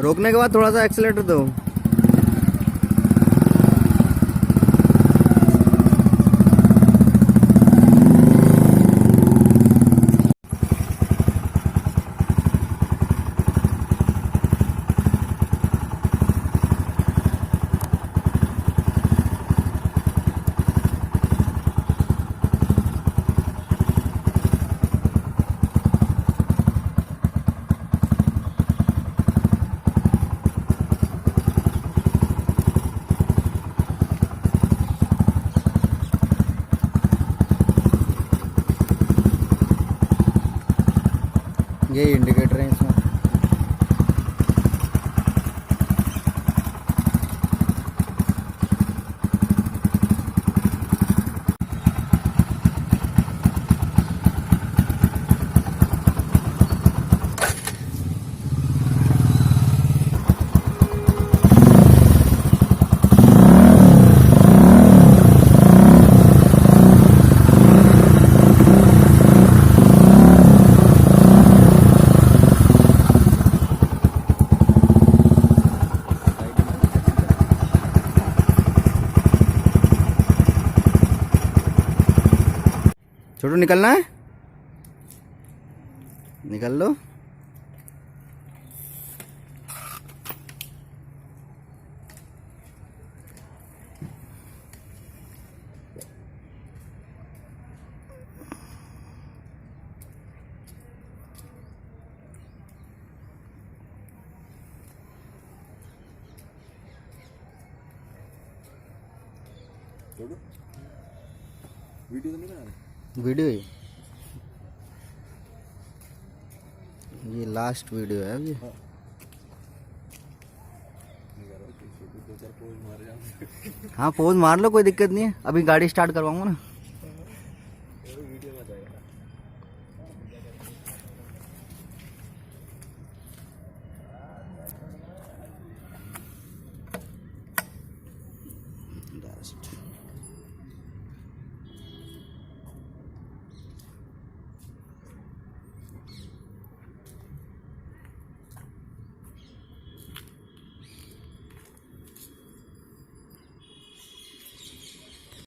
रोकने के बाद थोड़ा सा एक्सीलेटर दो। ये इंडिकेटर है इसमें। छोटू निकलना है, निकल लो। वीडियो तो नहीं बना रहे? वीडियो ही, ये लास्ट वीडियो है अभी। हाँ पोज मार लो, कोई दिक्कत नहीं है। अभी गाड़ी स्टार्ट करवाऊंगा ना।